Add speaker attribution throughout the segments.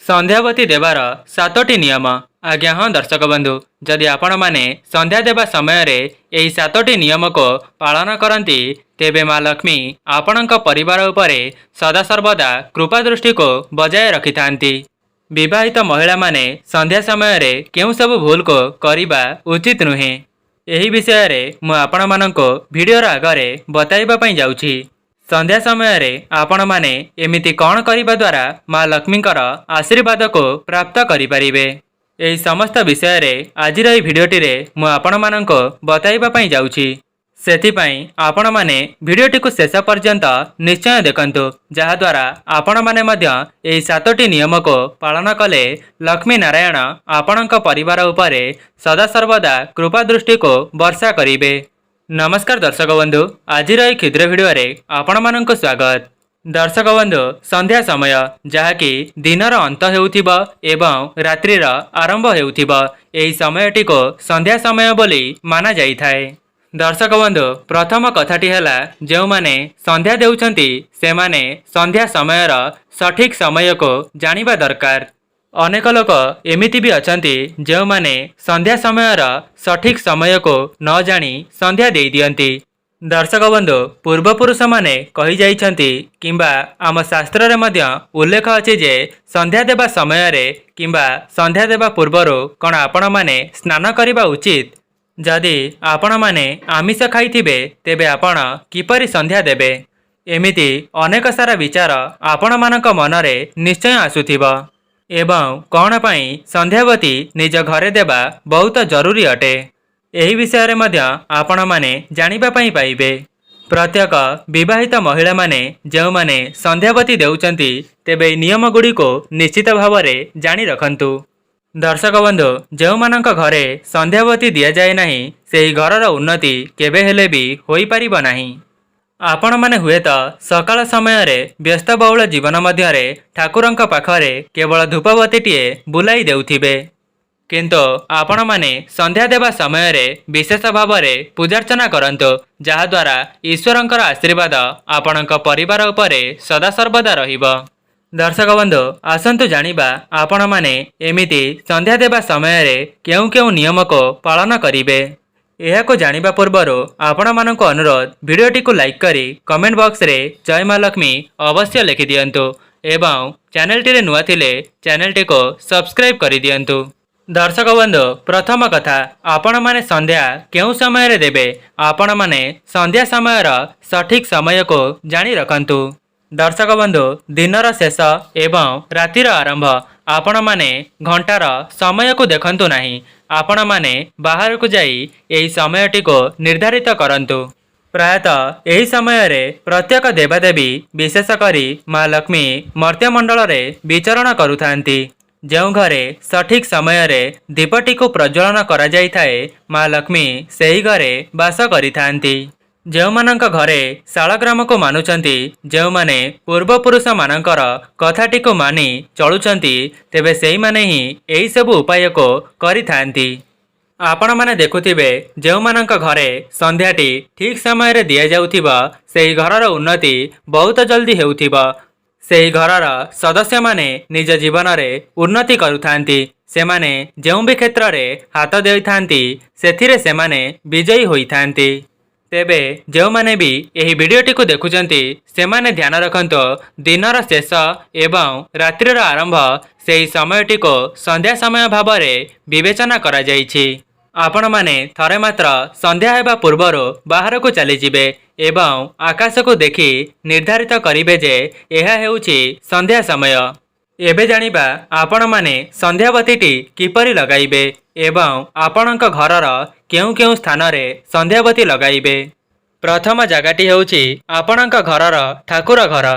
Speaker 1: संध्यावती देवार 7टी नियम। आज्ञा हाँ दर्शक बंधु, जदि आपण माने संध्या देवा समय रे एही 7टी नियम को पालन करती तेबे माँ लक्ष्मी आपणक परिवार उपरे सदासर्वदा कृपा दृष्टि को बजाय रखि थांती। विवाहित महिला माने संध्या समय रे केउ सब भूल को करिबा उचित नुहे, एही विषय रे मु आपण मानको वीडियो आगरे बताइबा पई जाउछि। संध्या समय रे आपण माने एमिति कौन करिबा द्वारा माँ लक्ष्मींकर आशीर्वाद को प्राप्त करि परिबे, एही समस्त विषय रे आजिर एही भिडियोटी रे मु आपण मानको बताइबा पई जाउछि। सेथिपई आपण माने भिडियोटी को शेष पर्यंत निश्चय देखंतु, जहा द्वारा आपण माने मध्य एही 7टी नियम को पालन कले लक्ष्मी नारायण आपणक परिवार उपरे सदा सर्वदा कृपा दृष्टि को वर्षा करिबे। नमस्कार दर्शक बंधु, आजिर एही क्षुद्र भिडियो रे आपण माननको स्वागत। दर्शक बंधु, संध्या समय जहाँकि दिनर अंत हेउथिबा एवं रात्रिर आरंभ हेउथिबा, एही समयटी को संध्या समय बोली माना जाई थाए। दर्शक बंधु, प्रथम कथाटी हैला, जो माने संध्या देउछंती से माने संध्या समयर सठिक समय को जानिबा दरकार। अनेक लोक एमिति भी अछंती जो माने संध्या समयर सठिक समय को न जानी संध्या देई दियंती। दर्शक बंधु, पूर्वपुरुष माने कहि जाइछंती किंबा आम शास्त्र रे मध्य उल्लेख अछि जे संध्या देबा समय रे किंबा संध्या देबा पूर्वरु कोन आपण माने स्नान करिबा उचित। जदि आपण माने आमिष खाइथिबे तेबे आपण किपरि संध्या देबे, एमिति अनेक सारा विचार आपण मानक मनरे निश्चय आसुथिबा। एवं कौन पाई संध्यावती निज घरे देबा बहुत जरूरी अटे, एही विषय रे मध्य आपण माने जानिबा पई पाइबे। प्रत्येक विवाहित महिला माने जो माने संध्यावती देउचंती तेबे नियम गुडी को निश्चित भाव रे जानी रखंतु। दर्शक बंधु, जो मानक घरे संध्यावती दिया जाए नाही सेही घरर उन्नति केबे हेले भी होई परिबो नाही। आपण माने हुए तो सकाल समय रे व्यस्त बहुल जीवन मध्यरे ठाकुरंक पाखरे केवल धूपबतीटीए बुलाई देउथिबे, किंतु आपण माने संध्या देवा समय रे विशेष भाव रे पूजार्चना करंतु, जहा द्वारा ईश्वरंकर आशीर्वाद आपणक परिवार उपरे सदा सर्वदा रहिबो। दर्शक बंधु, आसंतु जानिबा आपण माने एमिति संध्या देवा समय रे केउ केउ नियम को पालन करिबे। एहाको जानिबा पूर्वरु आपण माननको अनुरोध, भिडियोटी को लाइक करी कमेंट बॉक्स रे जय माँ लक्ष्मी अवश्य लिखि दियंतु एवं चैनलटी रे नुआ थिले चैनलटी को सब्सक्राइब करि दियंतु। दर्शक बंधु, प्रथम कथा, आपण माने संध्या केउ समय रे देबे। आपण माने संध्या समयर सठिक समय को जानी रखंतु। दर्शक बंधु, दिनर शेष एवं रातिर आरंभ आपण माने घंटार समय को देखंतु नाही। आपण माने बाहर को जाई एही समयटी को निर्धारित करंतु। प्रायतः एही समय रे प्रत्येक देवादेवी विशेष करी माँ लक्ष्मी मर्त्यमंडल रे विचरण करुथांती। जो घरे सठिक समय रे दीपटी को प्रज्वलन करा जाई थाए, माँ लक्ष्मी सेही घरे वास करिथांती। जो मानक घरे शालग्राम को मानुचंती, जो माने पूर्वपुरुष मानकर कथाटी को मानी चलुचंती, तेबे सेही माने ही एही सब उपाय को करिथांती। आपण माने देखुथिबे जो मानक घरे संध्याटी ठीक समय रे दिया जाउथिबा सेही घरर उन्नति बहुत जल्दी हेउथिबा। सेही घरर सदस्य माने निज जीवन रे उन्नति करुथांती। से माने जो भी क्षेत्र रे हाथ देइथांती सेथिरे से माने विजयी होइथांती। तेबे जो माने भी यही वीडियोटी को देखुचंती से माने ध्यान रखंतो, दिनर शेष एवं रात्रिर आरंभ सेही समयटी को संध्या समय भाव रे विवेचना करा जाइछि। आपण माने थरे मात्र संध्या हेबा पूर्वरु बाहर को चली जिबे एवं आकाश को देखि निर्धारित करिबे जे एहा हेउछि संध्या समय। एबे जानिबा आपण माने संध्यावतीटी किपरि लगाइबे एवं आपणक घरर केउ केउ स्थान रे संध्यावती लगाइबे। प्रथम जगाटी हेउछि आपणक घरर ठाकुर घर।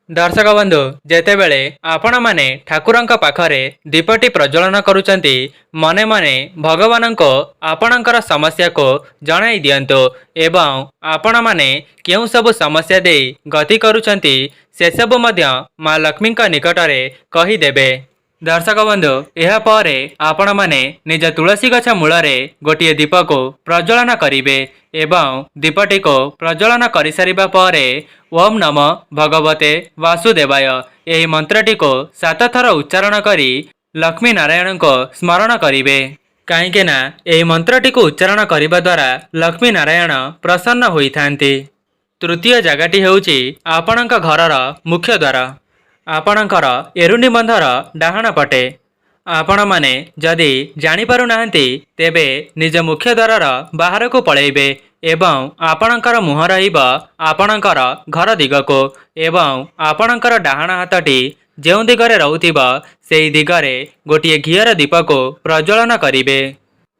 Speaker 1: दर्शक बंधु, जेतेबेले आपण माने ठाकुरंक पाखरे दीपटी प्रज्वलन करुचंती, मने मने भगवान को आपणकर समस्या को जणाई दियंतु एवं आपण माने केउ सब समस्या देई गति करुचंती से सब मध्य माँ लक्ष्मींक निकटरे कही देबे। दर्शक बंधु यापर आपण मैंने निज तुलसी गछ मूल गोटे दीप को प्रज्वलन करेंगे एवं दीपटी को प्रज्वलन कर सारिबा पर ओम नमो भगवते वासुदेवाय यही मंत्रटी को 7 थर उच्चारण करी लक्ष्मी नारायण को स्मरण करेंगे कहीं यही मंत्रटी को उच्चारण करने द्वारा लक्ष्मी नारायण प्रसन्न होइथांती। तृतीय जगटी होउची आपणक घरर मुख्य द्वार आपणकर एरुनी बंधर डाहाण पटे आपण माने जदि जानिपारु नाहंती तेबे निज मुख्य द्वारर बाहर को पळेइबे एवं आपणकर मुह रहिब आपणकर घर दिगको एवं आपणकर डाहाण हातटी जेउ दिगरे रहुथिब सेई दिगरे गोटिए घियर दीप को प्रज्वलन करिबे।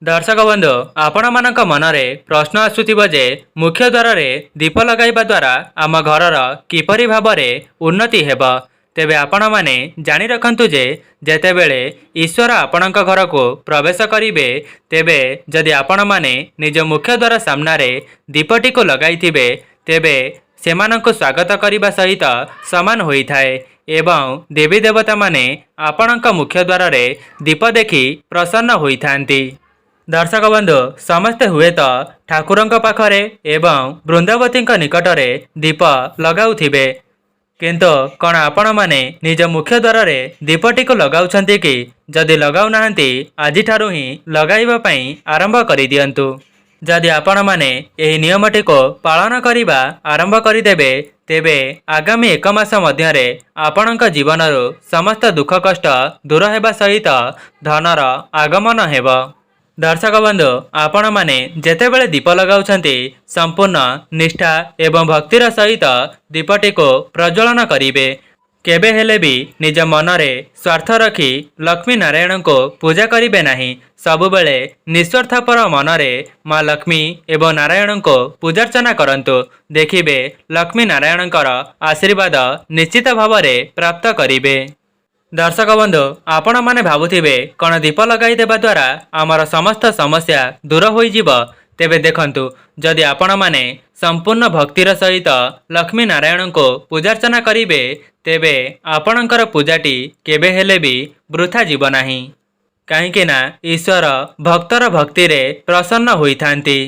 Speaker 1: दर्शक बंधु आपण मानक मनरे प्रश्न आसुथिब जे मुख्य द्वार रे दीप लगाइबा द्वारा आम घरर किपरि भाबरे उन्नति हेबा तेबे आपण माने जानि रखंतु जे जेतेबेले ईश्वर आपणक घर को प्रवेश करिबे तेबे जदि आपण माने निज मुख्य द्वार सामनारे दीपटी को लगाइथिबे तेबे सेमानंको स्वागत करिबा सहित समान होइथाए एवं देवी देवता माने आपणक मुख्य द्वार रे दीप देखि प्रसन्न होइथांती। दर्शक बंधु समस्ते हुए तो ठाकुरंक पाखरे एवं वृंदावती निकटरे दीप लगाउथिबे किंतु कौन आपण माने निज मुख्य द्वार रे दीपटी को लगाउछंती कि जदि लगाउ नाहंती आजि ठारु ही लगाइबा पई आरंभ करि दियंतु। जदि आपण माने एही नियमटी को पालन करिबा आरंभ करिदेबे तेबे आगामी 1 मास मध्यरे आपणक जीवनरु समस्त दुख कष्ट दूर हेबा सहित धनर आगमन हेबा। दर्शक बंधु आपण माने जेतेबेले दीप लगाउछंती संपूर्ण निष्ठा एवं भक्तिर सहित दीपटी को प्रज्वलन करिबे केबे हेले भी निज मनरे स्वार्थ रखी लक्ष्मी नारायण को पूजा करिबे नाही सबुबेले निस्वार्थपर मनरे माँ लक्ष्मी एवं नारायण को पूजार्चना करंतु देखिबे लक्ष्मी नारायणकर आशीर्वाद निश्चित भावरे प्राप्त करिबे। दर्शक बंधु आपण माने भाबुथिबे कौन दीप लगाई देबा द्वारा आमर समस्त समस्या दूर होइजिब तेबे देखंतु जदि आपण माने संपूर्ण भक्तिर सहित लक्ष्मी नारायण को पूजार्चना करिबे तेबे आपणकर पूजाटी केबे हेले भी वृथा जीव नाही काहेकि ना ईश्वर भक्तर भक्तिरे प्रसन्न होइथांती।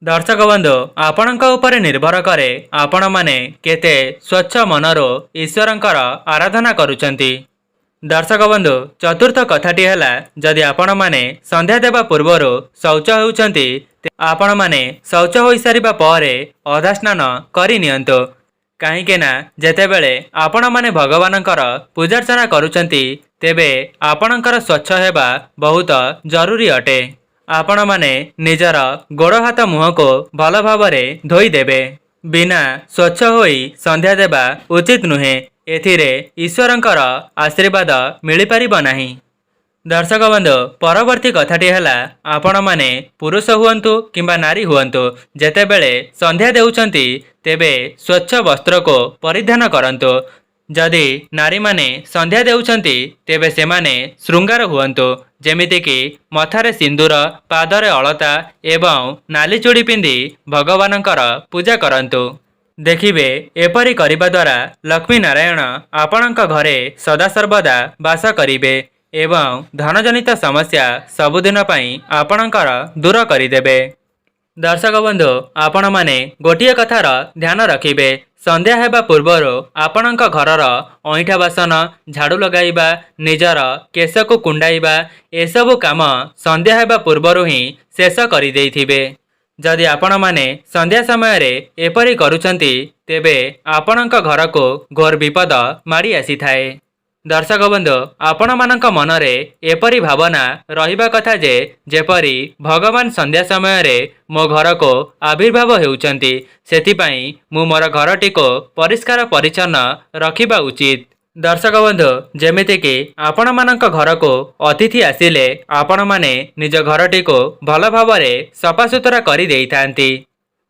Speaker 1: दर्शक बंधु आपणक उपरे निर्भर करे आपण माने केते स्वच्छ मनरो ईश्वरंकर आराधना करूचंती। दर्शक बंधु चतुर्थ कथाटी है जदि आपण माने संध्या देवा पूर्वर शौच होउचंती आपण माने शौच हो सारिबा पर अधा स्नान करि नियंतु काहेकि ना जेतेबेले आपण माने भगवानंकर पूजार्चना करूचंती तेबे आपणकर स्वच्छ हेबा बहुत जरूरी अटे। आपण माने निजर गोड़ हाथ मुह को भल भावरे धोई देबे बिना स्वच्छ होई संध्या देबा उचित नुहे एथिरे ईश्वरंकर आशीर्वाद मिली पारिबो नाही। दर्शक बंधु परवर्ती कथाटी है आपण माने पुरुष हुअंतु किंबा नारी हुअंतु जेतेबेले संध्या देउचंती तेबे स्वच्छ वस्त्र को परिधान करंतु जदि नारी माने संध्या देउचंती तेबे सेमाने श्रृंगार हुअंतु जेमिति कि मथारे सिंदूर पादरे अलता एवं नाली चूड़ी पिंधि भगवानंकर पूजा करंतु देखिबे एपरि करिबा द्वारा लक्ष्मी नारायण आपणक घरे सदा सर्वदा वास करिबे एवं धनजनित समस्या सबुदिन पई आपणकर दूर करिदेबे। दर्शक बंधु आपण माने गोटिए कथार ध्यान रखिबे संध्या हेबा पूर्वर आपणक घरर अईठा बासन झाड़ू लगाइबा निजर केश को कुंडाइबा एसबु काम संध्या हेबा पूर्वर ही शेष करि देइथिबे। जदि आपण माने संध्या समय रे एपरि करूचंती तेबे आपणक घर को घोर विपद माड़ी आसी थाए। दर्शक बंधु आपण मानक मनरे एपरि भावना रहिबा कथा जे जेपरि भगवान संध्या समय रे मो घर को आविर्भाव हेउचंती सेथिपाई मु मोर घरटी को परिष्कार परिच्छन्न रखिबा उचित। दर्शक बंधु जेमिति कि आपण मानक घर को अतिथि आसिले आपण माने निज घरटी को भल भावरे सफा सुतरा करि देइथांती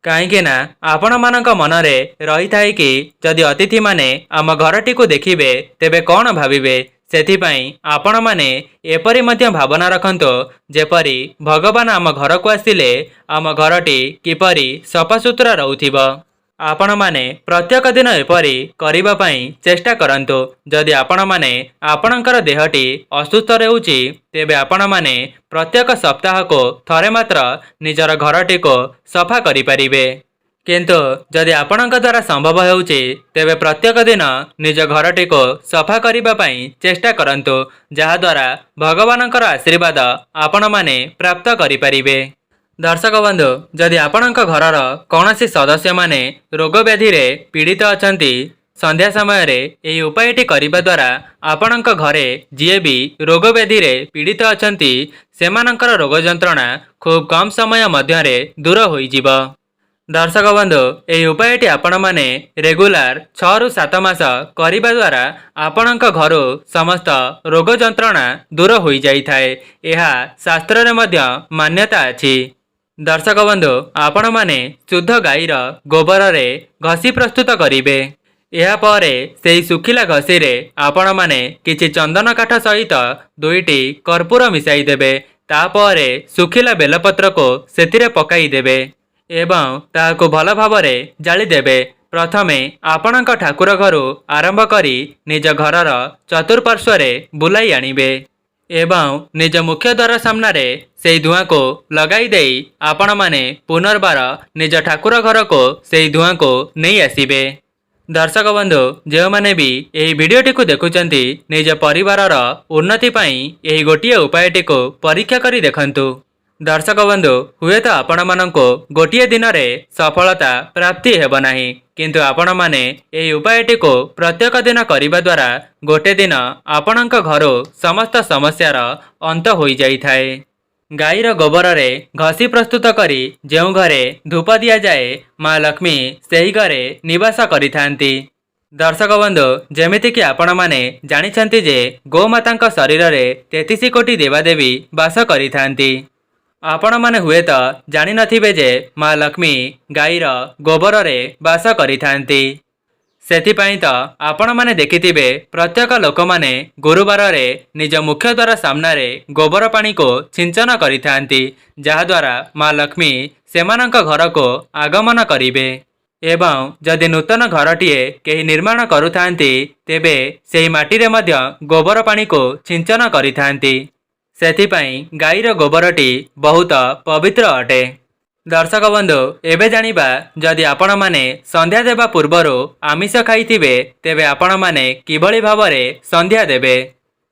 Speaker 1: काहेकि ना आपण मानक मनरे रही थाए कि जदि अतिथि माने आम घरटी को देखिबे तेबे कौन भाविबे सेथिपाई आपण माने एपरि मध्य भावना रखंतो जेपरि भगवान आम घर को आसिले आम घरटी किपरि सफा सुतरा रहुथिबो। आपण माने प्रत्येक दिन एपरी करिबा पई चेष्टा करंतु। जदि आपण माने आपणकर देहटी असुस्थ रहउची तेबे आपण माने प्रत्येक सप्ताह को थरे मात्र निजर घरटी को सफा करि परिबे। किंतु जदि आपणक द्वारा संभव हेउची तेबे प्रत्येक दिन निज घरटी को सफा करिबा पई चेष्टा करंतु, जहा द्वारा भगवानकर आशीर्वाद आपण माने प्राप्त करि परिबे। दर्शक बंधु, जदि आपणक घरर कौनसी सदस्य माने रोग व्याधि रे पीड़ित अछंती, संध्या समय रे एही उपायटी करिबा द्वारा आपणक घरे जिए भी रोग व्याधि रे पीड़ित अछंती सेमानकर रोग जंत्रणा खूब कम समय मध्य रे दूर होई जिवो। दर्शक बंधु, एही उपायटी आपण माने रेगुलार 6 रु 7 मास करिबा द्वारा आपणक घरो समस्त रोग जंत्रणा दूर होई जाई थाए। एहा शास्त्र रे मध्य मान्यता अछि। दर्शक बंधु, आपण माने शुद्ध गाईर गोबर रे घसी प्रस्तुत करिबे। एहा परे सेही सुखिला घसी रे आपण माने किछि चंदन काठ सहित 2टी कर्पूर मिसाई देबे। तापरे सुखिला बेलपत्र को सेतिरे पकाई देबे एवं ताहाको भल भावरे जाली देबे। प्रथमे आपणक ठाकुर घरु आरंभ करी निज घरर चतुर्पार्श्व रे बुलाई आनिबे एवं निज मुख्य द्वार सामने सेही धुआं को लगाई देई आपण माने पुनर्बार निज ठाकुर घर को सेही धुआं को नहीं आसीबे। दर्शक बंधु, जो माने भी एही वीडियोटी को देखुचंती निज परिवारर उन्नति पई एही गोटिए उपायटी को परीक्षा करी देखंतु। दर्शक बंधु, हुए तो आपण माननको गोटिए दिन रे सफलता प्राप्ति हेब नाही, किंतु आपण माने एही उपायटी को प्रत्येक दिन करिबा द्वारा गोटे दिन आपणक घरो समस्त समस्यार अंत होई जाई थाए। गाईर गोबर रे घसी प्रस्तुत करी जेउ घरे धूप दिया जाए माँ लक्ष्मी सेही घरे निवास करिथांती। दर्शक बंधु, जेमिति कि आपण माने जानिछंती जे गोमातांक शरीर रे 33 कोटी देवादेवी वास करिथांती। आपण माने हुए तो जानि नथिबे जे माँ लक्ष्मी गाईर गोबर रे वास करिथांती। सेथिपाई तो आपण माने देखिथिबे प्रत्येक लोक माने गुरुवार रे निज मुख्य द्वार सामने रे गोबर पानी को सिंचन करिथांती, जहा द्वारा माँ लक्ष्मी सेमानक घर को आगमन करिबे एवं जदि नूतन घरटीए केही निर्माण करुथांती तेबे सेही माटी रे मध्य गोबर पानी को सिंचन करिथांती। सेथिपाई गाईर गोबरटी बहुत पवित्र अटे। दर्शक बंधु, एबे जानिबा जदि आपण माने संध्या देबा पूर्वरु आमिष खाइथिबे तेबे आपण माने किभଳି भावरे संध्या देबे।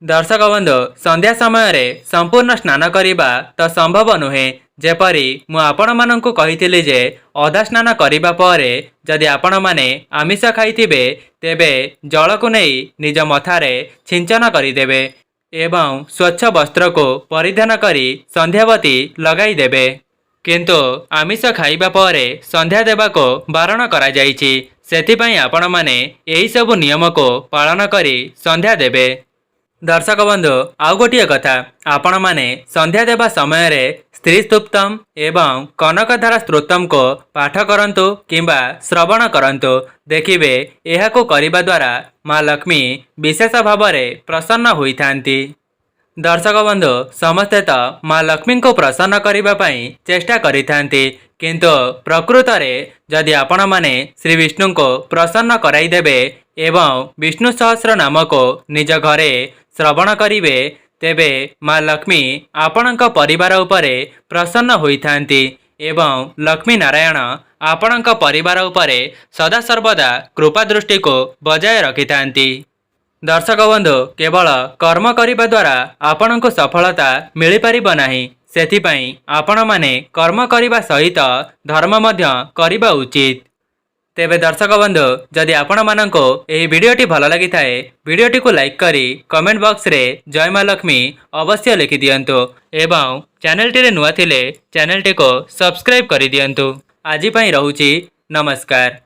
Speaker 1: दर्शक बंधु, संध्या समय रे संपूर्ण स्नान करिबा तो संभव नुहे। जेपरी मु आपण माननकु कहिथिली जे अधा स्नान करिबा परे जदि आपण माने आमिष खाइथिबे तेबे जल को नहीं निज मथारे छिंचन करिदेबे एवं स्वच्छ वस्त्र को परिधान करी संध्यावती लगाई देबे। किंतु आमिष खाइबा परे संध्या देबा को बारण करा जाइछि। सेथिपाई आपण माने एही सब नियम को पालन करी संध्या देबे। दर्शक बंधु, आउ गोटिए कथा, आपण माने संध्या देबा समय रे स्त्री स्तुप्तम एवं कनकधारा स्तोत्रम को पाठ करंतु किंबा श्रवण करंतु। देखिबे एहाको करिबा द्वारा माँ लक्ष्मी विशेष भावरे प्रसन्न होइथांती। दर्शक बंधु, समस्ते तो माँ लक्ष्मी को प्रसन्न करिबा पई चेष्टा करिथांती, किंतु प्रकृत रे जदि आपण माने श्री विष्णु को प्रसन्न कराई देबे एवं विष्णु सहस्र नाम को निज घरे श्रवण करिबे तेबे माँ लक्ष्मी आपणक परिवार उपरे प्रसन्न होइथांती एवं लक्ष्मी नारायण आपणक परिवार उपरे सदा सर्वदा कृपा दृष्टि को बजाय रखिथांती। दर्शक बंधु, केवल कर्म करिबा द्वारा आपणको सफलता मिली परिबो नाही। सेथिपाई आपण माने कर्म करिबा सहित धर्म मध्य करिबा उचित। तेबे दर्शक बंधु, जदि आपण माननको एही वीडियोटी भल लागि थाए वीडियोटी को लाइक करी कमेंट बॉक्स रे जय माँ लक्ष्मी अवश्य लिखि दियंतु एवं चैनलटी रे नुआ थिले चैनलटी को सब्सक्राइब करि दियंतु। आजि पई रहूची, नमस्कार।